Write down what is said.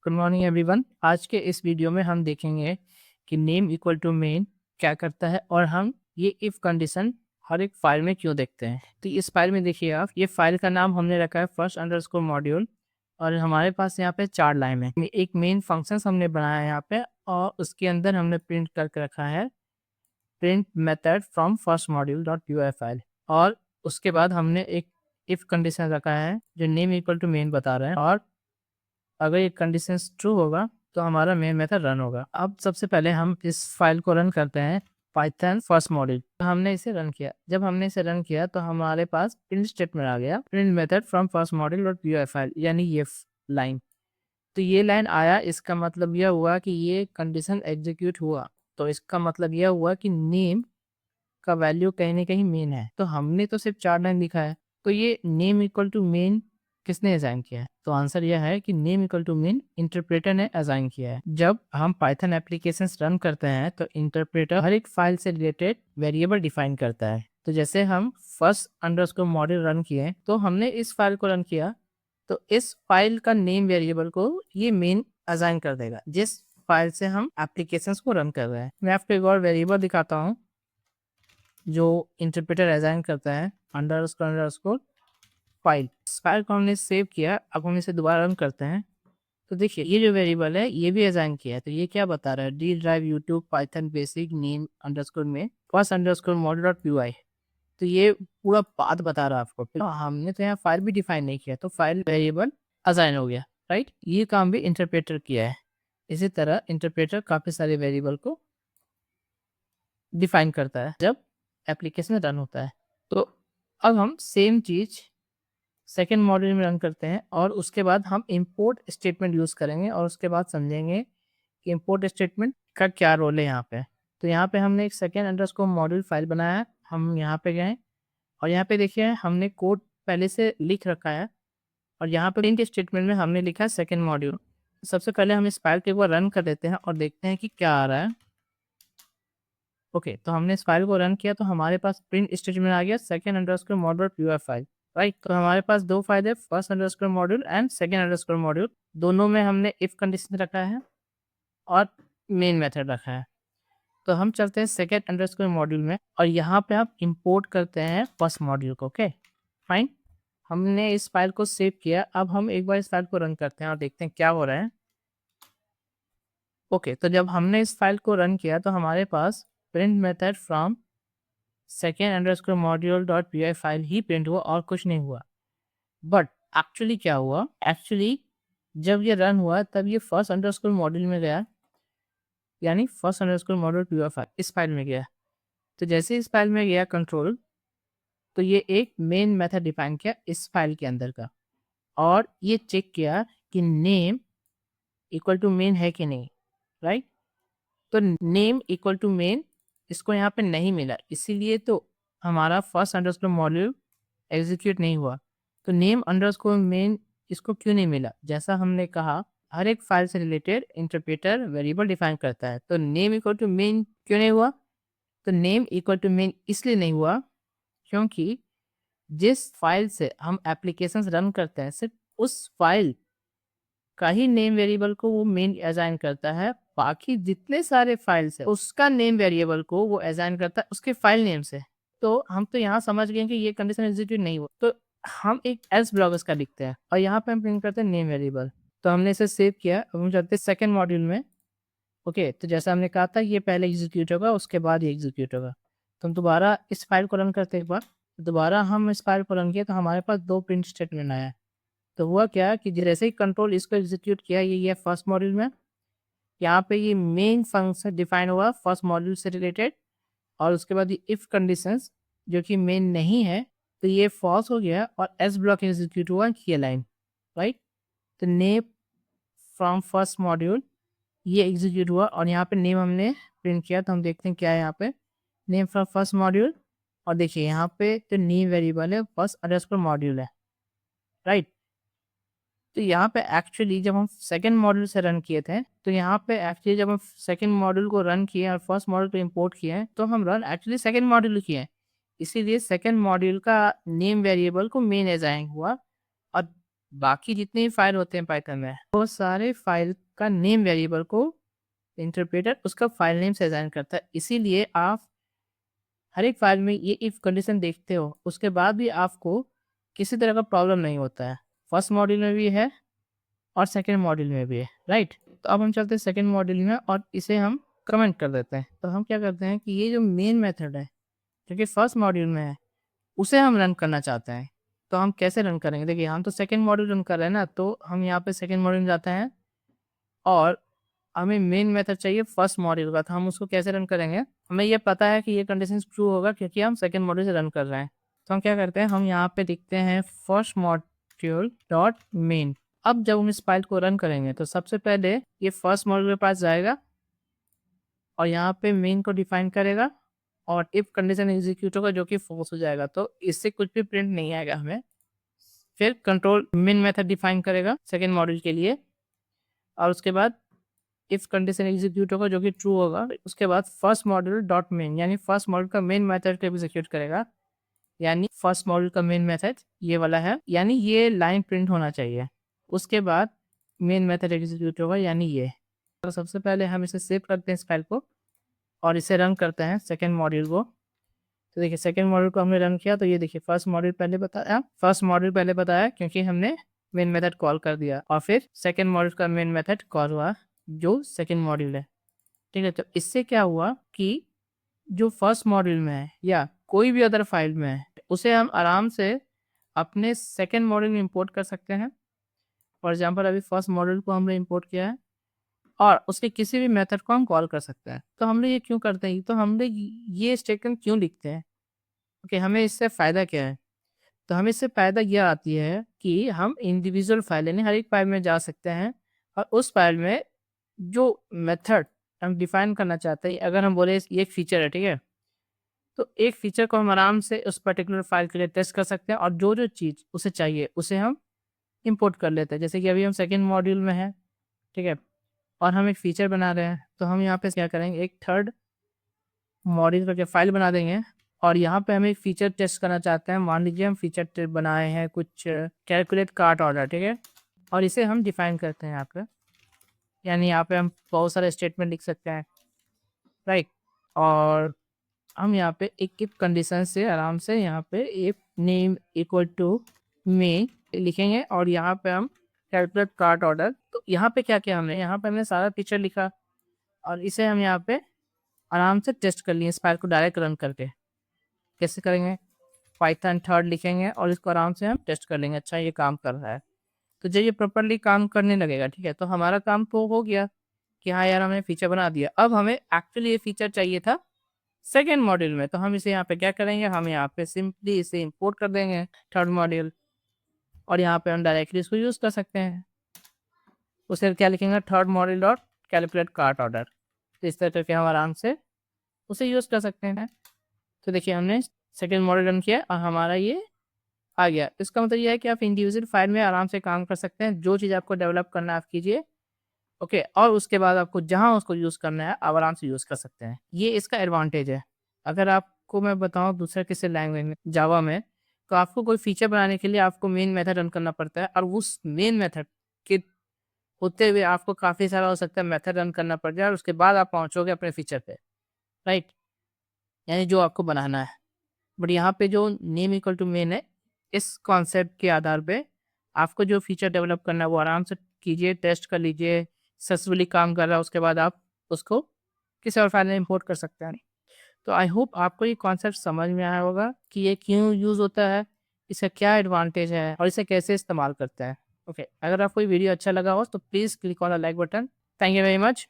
Good morning everyone. आज के इस वीडियो में हम देखेंगे कि नेम इक्वल टू मेन क्या करता है और हम ये इफ कंडीशन हर एक फाइल में क्यों देखते हैं। तो इस फाइल में देखिए आप, ये फाइल का नाम हमने रखा है फर्स्ट अंडरस्कोर मॉड्यूल और हमारे पास यहाँ पे 4 लाइन है। एक मेन फंक्शन हमने बनाया है यहाँ पे और उसके अंदर हमने प्रिंट करके रखा है print method from first module dot P file और उसके बाद हमने एक इफ कंडीशन रखा है जो नेम इक्वल टू मेन बता रहा है और अगर ये कंडीशन ट्रू होगा तो हमारा मेन मेथड रन होगा। अब सबसे पहले हम इस फाइल को रन करते हैं पाइथन फर्स्ट मॉड्यूल। हमने इसे रन किया, जब हमने इसे रन किया तो हमारे पास प्रिंट स्टेटमेंट आ गया, print method from first module dot P file, यानी ये लाइन। तो ये लाइन आया, इसका मतलब यह हुआ कि ये कंडीशन एग्जीक्यूट हुआ। तो इसका मतलब यह हुआ कि नेम का वैल्यू कहीं ना कहीं मेन है। तो हमने तो सिर्फ 4 लाइन लिखा है, तो ये नेम इक्वल टू मेन किसने असाइन किया है? तो आंसर यह है कि name equal to main interpreter ने असाइन किया है। जब हम पाइथन एप्लीकेशंस रन करते हैं तो इंटरप्रेटर हर एक फाइल से रिलेटेड वेरिएबल डिफाइन करता है। तो जैसे हम फर्स्ट अंडरस्कोर मॉड्यूल रन किए तो हमने इस फाइल को रन किया, तो इस फाइल का नेम वेरिएबल को ये मेन असाइन कर देगा जिस फाइल से हम एप्लीकेशंस को रन कर रहे हैं। मैं आपको एक और वेरिएबल दिखाता हूँ जो इंटरप्रेटर असाइन करता है, अंडरस्कोर फाइल। इस फाइल को हमने सेव किया, अब हम इसे दोबारा रन करते हैं तो देखिए ये जो वेरिएबल है ये भी असाइन किया है। तो ये क्या बता रहा है? D drive YouTube Python basic name underscore में first underscore module dot P. तो ये पूरा पाथ बता रहा है आपको। तो हमने तो यहाँ फाइल भी डिफाइन नहीं किया तो फाइल वेरिएबल असाइन हो गया, राइट। ये काम भी इंटरप्रेटर किया है। इसी तरह इंटरप्रेटर काफी सारे वेरिएबल को डिफाइन करता है जब एप्लीकेशन रन होता है। तो अब हम सेम चीज सेकेंड मॉड्यूल में रन करते हैं और उसके बाद हम इंपोर्ट स्टेटमेंट यूज करेंगे और उसके बाद समझेंगे कि इंपोर्ट स्टेटमेंट का क्या रोल है यहाँ पे। तो यहाँ पे हमने एक सेकेंड अंडरस्कोर मॉड्यूल फाइल बनाया है। हम यहाँ पे गए और यहाँ पे देखिए हमने कोड पहले से लिख रखा है और यहाँ पे प्रिंट स्टेटमेंट में हमने लिखा है सेकेंड मॉड्यूल। सबसे पहले हम इस फाइल को एक बार रन कर देते हैं और देखते हैं कि क्या आ रहा है। ओके, तो हमने इस फाइल को रन किया तो हमारे पास प्रिंट स्टेटमेंट आ गया second underscore module P file, right. तो हमारे पास दो फाइल है, first underscore module and second underscore module. दोनों में हमने इफ कंडीशन रखा है और मेन मेथड रखा है। तो हम चलते हैं सेकेंड अंडरस्कोर मॉड्यूल में और यहाँ पे आप इंपोर्ट करते हैं फर्स्ट मॉड्यूल को। ओके फाइन, हमने इस फाइल को सेव किया। अब हम एक बार इस फाइल को रन करते हैं और देखते हैं क्या हो रहा है। ओके, तो जब हमने इस फाइल को रन किया तो हमारे पास print method from second underscore module dot P file ही प्रिंट हुआ और कुछ नहीं हुआ। बट एक्चुअली क्या हुआ? एक्चुअली जब ये रन हुआ तब ये फर्स्ट अंडरस्कोर मॉड्यूल में गया, यानी first underscore module P file इस फाइल में गया। तो जैसे इस फाइल में गया कंट्रोल, तो ये एक मेन मेथड डिफाइन किया इस फाइल के अंदर का और ये चेक किया कि नेम इक्वल टू मेन है कि नहीं, राइट। तो नेम इक्वल टू मेन इसको यहाँ पे नहीं मिला, इसीलिए तो हमारा फर्स्ट अंडरस्कोर मॉड्यूल एग्जीक्यूट नहीं हुआ। तो नेम अंडरस्कोर मेन इसको क्यों नहीं मिला? जैसा हमने कहा हर एक फाइल से रिलेटेड इंटरप्रेटर वेरिएबल डिफाइन करता है। तो नेम इक्वल टू मेन क्यों नहीं हुआ? तो नेम इक्वल टू मेन इसलिए नहीं हुआ क्योंकि जिस फाइल से हम एप्लीकेशंस रन करते हैं सिर्फ उस फाइल का ही नेम वेरिएबल को वो मेन असाइन करता है। बाकी जितने सारे फाइल्स है उसका नेम वेरिएबल को वो असाइन करता है उसके फाइल नेम से। तो हम तो यहाँ समझ गए कि ये कंडीशन एग्जीक्यूट नहीं हुआ, तो हम एक एल्स ब्लॉक इसका लिखते हैं और यहाँ पे हम प्रिंट करते हैं नेम वेरिएबल। तो हमने इसे सेव किया, अब हम चलते हैं सेकेंड मॉड्यूल में। ओके, तो जैसा हमने कहा था ये पहले एग्जीक्यूट होगा उसके बाद ये एग्जीक्यूट होगा। तो हम दोबारा इस फाइल को रन करते हैं एक बार। दोबारा हम इस फाइल को रन किया तो हमारे पास दो प्रिंट स्टेटमेंट आया। तो हुआ क्या कि जैसे ही कंट्रोल इसको एग्जीक्यूट किया, ये फर्स्ट मॉड्यूल में, यहाँ पे ये मेन फंक्शन डिफाइन हुआ फर्स्ट मॉड्यूल से रिलेटेड और उसके बाद ये इफ कंडीशंस जो कि मेन नहीं है तो ये फॉल्स हो गया और एस ब्लॉक एग्जीक्यूट हुआ ये लाइन, राइट। तो नेम फ्रॉम फर्स्ट मॉड्यूल ये एग्जीक्यूट हुआ और यहाँ पे नेम हमने प्रिंट किया। तो हम देखते हैं क्या है यहाँ पे, नेम फ्रॉम फर्स्ट मॉड्यूल और देखिए यहाँ पे तो नेम वेरिएबल है फर्स्ट अंडरस्कोर मॉड्यूल है, राइट। तो यहाँ पे एक्चुअली जब हम सेकेंड मॉड्यूल से रन किए थे तो यहाँ पे एक्चुअली जब हम सेकेंड मॉड्यूल को रन किए और फर्स्ट मॉड्यूल को इंपोर्ट किए हैं तो हम रन एक्चुअली सेकेंड मॉड्यूल किए हैं, इसीलिए सेकेंड मॉड्यूल का नेम वेरिएबल को मेन असाइन हुआ और बाकी जितने भी फाइल होते हैं पाइथन में, वो सारे फाइल का नेम वेरिएबल को इंटरप्रेटर उसका फाइल नेम से असाइन करता है। इसीलिए आप हर एक फाइल में ये इफ कंडीशन देखते हो, उसके बाद भी आपको किसी तरह का प्रॉब्लम नहीं होता है। फर्स्ट मॉड्यूल में भी है और सेकंड मॉड्यूल में भी है, राइट। तो अब हम चलते हैं सेकंड मॉड्यूल में और इसे हम कमेंट कर देते हैं। तो हम क्या करते हैं कि ये जो मेन मेथड है जो कि फर्स्ट मॉड्यूल में है, उसे हम रन करना चाहते हैं। तो हम कैसे रन करेंगे? देखिए, हम तो सेकंड मॉड्यूल रन कर रहे हैं ना, तो हम यहाँ पे सेकंड मॉड्यूल में जाते हैं और हमें मेन मेथड चाहिए फर्स्ट मॉड्यूल का। तो हम उसको कैसे रन करेंगे? हमें ये पता है कि ये कंडीशन ट्रू होगा क्योंकि हम सेकंड मॉड्यूल से रन कर रहे हैं। तो हम क्या करते हैं, हम यहाँ पे लिखते हैं फर्स्ट मॉड्यूल डॉट मेन। अब जब हम इस फाइल को रन करेंगे तो सबसे पहले ये फर्स्ट मॉड्यूल के पास जाएगा और यहाँ पे मेन को डिफाइन करेगा और इफ कंडीशन एग्जीक्यूट होगा जो कि फॉल्स हो जाएगा, तो इससे कुछ भी प्रिंट नहीं आएगा हमें। फिर कंट्रोल मेन मेथड डिफाइन करेगा सेकेंड मॉड्यूल के लिए और उसके बाद इफ कंडीशन एग्जीक्यूट होगा जो कि ट्रू होगा, उसके बाद फर्स्ट मॉड्यूल डॉट मेन यानी फर्स्ट मॉड्यूल का मेन मेथड को एग्जीक्यूट करेगा। यानी फर्स्ट मॉड्यूल का मेन मेथड ये वाला है, यानी ये लाइन प्रिंट होना चाहिए। उसके बाद मेन मेथड एग्जीक्यूट होगा यानी ये। तो सबसे पहले हम इसे सेव करते हैं इस फाइल को और इसे रन करते हैं सेकेंड मॉड्यूल को। तो देखिए सेकेंड मॉड्यूल को हमने रन किया तो ये देखिए फर्स्ट मॉड्यूल पहले बताया क्योंकि हमने मेन मेथड कॉल कर दिया और फिर सेकेंड मॉड्यूल का मेन मेथड कॉल हुआ जो सेकेंड मॉड्यूल है, ठीक है। तो इससे क्या हुआ कि जो फर्स्ट मॉड्यूल में है या कोई भी अदर फाइल में है उसे हम आराम से अपने सेकेंड मॉड्यूल में इंपोर्ट कर सकते हैं। फॉर एग्जाम्पल अभी फर्स्ट मॉड्यूल को हमने इंपोर्ट किया है और उसके किसी भी मेथड को हम कॉल कर सकते हैं। तो हमने ये क्यों करते हैं, तो हमने ये स्टेटमेंट क्यों लिखते हैं, ओके, हमें इससे फ़ायदा क्या है? तो हमें इससे फ़ायदा यह आती है कि हम इंडिविजुअल फाइल यानी हर एक फाइल में जा सकते हैं और उस फाइल में जो मेथड हम डिफाइन करना चाहते हैं, अगर हम बोले ये एक फीचर है, ठीक है, तो एक फीचर को हम आराम से उस पर्टिकुलर फाइल के लिए टेस्ट कर सकते हैं और जो जो चीज़ उसे चाहिए उसे हम इंपोर्ट कर लेते हैं। जैसे कि अभी हम सेकेंड मॉड्यूल में हैं, ठीक है, और हम एक फीचर बना रहे हैं, तो हम यहाँ पे क्या करेंगे, एक थर्ड मॉड्यूल करके फाइल बना देंगे और यहाँ पे हम एक फीचर टेस्ट करना चाहते हैं। मान लीजिए हम फीचर बनाए हैं कुछ कैलकुलेट कार्ट ऑर्डर, ठीक है, और इसे हम डिफाइन करते हैं यहाँ पे। यानी यहाँ पे हम बहुत सारे स्टेटमेंट लिख सकते हैं, राइट। और हम यहाँ पे एक इफ कंडीशन से आराम से यहाँ पे इफ नेम इक्वल टू में लिखेंगे और यहाँ पे हम कैलकुलेट कार्ट ऑर्डर। तो यहाँ पे क्या किया हमने, यहाँ पे हमने सारा फीचर लिखा और इसे हम यहाँ पे आराम से टेस्ट कर लिए इस फाइल को डायरेक्ट रन करके। कैसे करेंगे, पाइथन थर्ड लिखेंगे और इसको आराम से हम टेस्ट कर लेंगे, अच्छा ये काम कर रहा है। तो जब ये प्रॉपरली काम करने लगेगा, ठीक है, तो हमारा काम तो हो गया कि हाँ यार हमने फीचर बना दिया। अब हमें एक्चुअली ये फीचर चाहिए था सेकेंड मॉड्यूल में, तो हम इसे यहाँ पे क्या करेंगे, हम यहाँ पे सिंपली इसे इंपोर्ट कर देंगे थर्ड मॉड्यूल और यहाँ पे हम डायरेक्टली इसको यूज़ कर सकते हैं। उसे क्या लिखेंगे, third module dot calculate cart order. तो इस तरह करके हम आराम से उसे यूज़ कर सकते हैं। तो देखिए हमने सेकेंड मॉड्यूल रन किया और हमारा ये आ गया। इसका मतलब ये है कि आप इंडिविजुअल फाइल में आराम से काम कर सकते हैं, जो चीज़ आपको डेवलप करना है आप कीजिए, ओके, और उसके बाद आपको जहाँ उसको यूज़ करना है आप आराम से यूज़ कर सकते हैं। ये इसका एडवांटेज है। अगर आपको मैं बताऊँ दूसरे किसी लैंग्वेज में, जावा में, तो आपको कोई फीचर बनाने के लिए आपको मेन मेथड रन करना पड़ता है और उस मेन मेथड के होते हुए आपको काफ़ी सारा हो सकता है मेथड रन करना पड़ जाए और उसके बाद आप पहुँचोगे अपने फीचर पे, राइट, यानी जो आपको बनाना है। बट यहाँ पे जो नेम इक्वल टू मेन है, इस कॉन्सेप्ट के आधार पे आपको जो फीचर डेवलप करना है वो आराम से कीजिए, टेस्ट कर लीजिए, सक्सेसफुली काम कर रहा है, उसके बाद आप उसको किसी और फाइल में इंपोर्ट कर सकते हैं। तो आई होप आपको ये कॉन्सेप्ट समझ में आया होगा कि ये क्यों यूज़ होता है, इसका क्या एडवांटेज है और इसे कैसे इस्तेमाल करते हैं। ओके, अगर आपको ये वीडियो अच्छा लगा हो तो please click on the like button. Thank you very much.